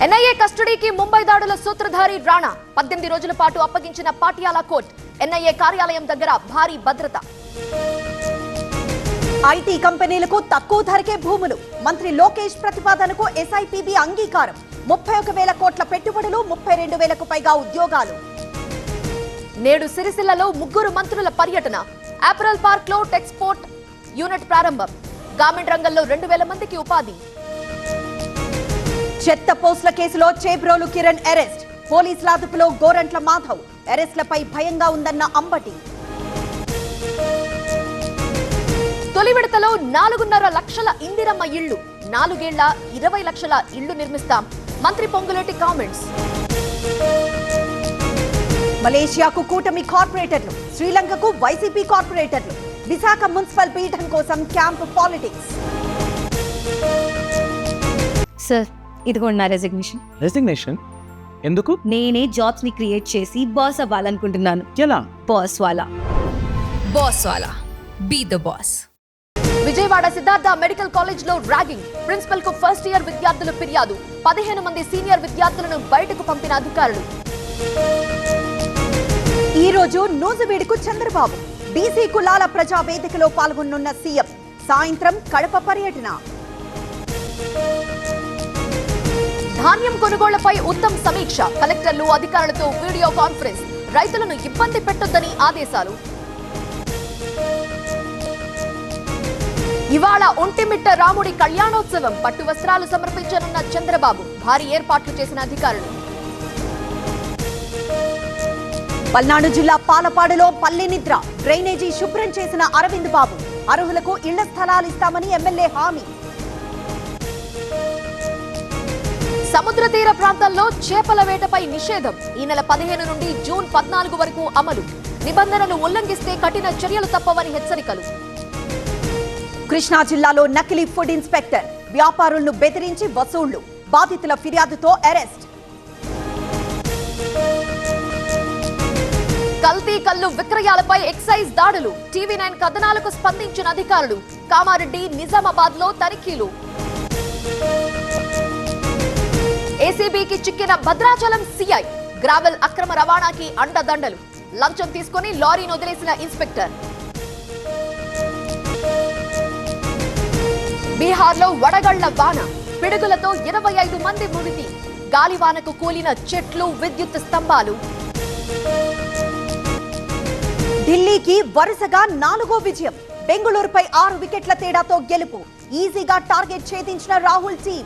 NIA కస్టడీకి ముంబై దాడుల సూత్రధారి రాణా 18 రోజుల పాటు అప్పగించిన పాటియాలా కోర్టు. ఎన్ఐఏ కార్యాలయం దగ్గర భారీ భద్రత. ఐటీ కంపెనీలకు తక్కువ ధరకే భూములు. మంత్రి లోకేష్ ప్రతిపాదనకు ఎస్ఐపిబి అంగీకారం. 31,000 కోట్ల పెట్టుబడులు, 32,000కు పైగా ఉద్యోగాలు. నేడు సిరిసిల్లలో 3 మంత్రుల పర్యటన. ఆపరల్ పార్క్ లో టెక్స్పోర్ట్ యూనిట్ ప్రారంభం. గార్మెంట్ రంగంలో 2,000 మందికి ఉపాధి. చెత్త పోస్టుల కేసులో చేబ్రోలు కిరణ్ అరెస్ట్. పోలీసుల అదుపులో గోరంట్ల మాధవ్. అరెస్టులపై భయంగా ఉందన్న అంబటి. తొలి విడతలో 4.5 లక్షల ఇందిరమ్మ ఇళ్లు. 4 ఏళ్ల 20 లక్షల ఇళ్లు నిర్మిస్తాం. మంత్రి పొంగులేటి కామెంట్స్. మలేషియాకు కూటమి కార్పొరేటర్లు, శ్రీలంకకు వైసీపీ కార్పొరేటర్లు. విశాఖ మున్సిపల్ పీఠం కోసం క్యాంప్ పాలిటిక్స్. సార్, ఇదిగోండి నా రెసిగ్నేషన్. ఎందుకు? నేనే జాబ్స్ ని క్రియేట్ చేసి బాస్ అవ్వాలనుకుంటున్నాను. ఎలా? బాస్ వాలా be the boss. Vijayawada Siddhartha medical college లో ర్యాగింగ్. ప్రిన్సిపల్ కు ఫస్ట్ ఇయర్ విద్యార్థులు ఫిర్యాదు. 15 మంది సీనియర్ విద్యార్థులను బయటకు పంపిన అధికారులు. ఈ రోజు నూజివీడుకు చంద్రబాబు. బీసీ కులాల ప్రజా వేదికలో పాల్గొనున్న సీఎం. సాయంత్రం కడప పర్యటన. ధాన్యం కొనుగోళ్లపై ఉత్తమ్ సమీక్ష. కలెక్టర్లు అధికారులతో వీడియో కాన్ఫరెన్స్. రైతులను ఇబ్బంది పెట్టొద్దని ఆదేశాలు. ఇవాళ ఒంటిమిట్ట రాముడి కళ్యాణోత్సవం. పట్టు వస్త్రాలు సమర్పించనున్న చంద్రబాబు. భారీ ఏర్పాట్లు చేసిన అధికారులు. పల్నాడు జిల్లా పాలపాడులో పల్లె నిద్ర. డ్రైనేజీ శుభ్రం చేసిన అరవింద్ బాబు. అర్హులకు ఇళ్ల స్థలాలు ఇస్తామని ఎమ్మెల్యే హామీ. సముద్ర తీర ప్రాంతాల్లో చేపల వేటపై నిషేధం. ఈ నెల 15 నుండి జూన్ 14 వరకు అమలు. నిబంధనలు ఉల్లంఘిస్తే కఠిన చర్యలు తప్పవని హెచ్చరికలు. కృష్ణా జిల్లాలో నకిలీ ఫుడ్ ఇన్స్పెక్టర్. వ్యాపారులను బెదిరించి వసూళ్లు. బాధితుల ఫిర్యాదుతో అరెస్ట్. కల్తీ కల్లు విక్రయాలపై ఎక్సైజ్ దాడులు. టీవీ9 కథనాలకు స్పందించిన అధికారులు. కామారెడ్డి, నిజామాబాద్ లో తనిఖీలు. ఏసీబీకి చిక్కిన భద్రాచలం సిఐ. గ్రావెల్ అక్రమ రవాణాకి అండదండలు. లంచం తీసుకుని లారీని వదిలేసిన ఇన్స్పెక్టర్. బీహార్లో వడగళ్ల వాన. పిడుగులతో 25 మంది మృతి. గాలివానకు కూలిన చెట్లు, విద్యుత్ స్తంభాలు. ఢిల్లీకి వరుసగా 4వ విజయం. బెంగళూరుపై 6 వికెట్ల తేడాతో గెలుపు. ఈజీగా టార్గెట్ ఛేదించిన రాహుల్ టీం.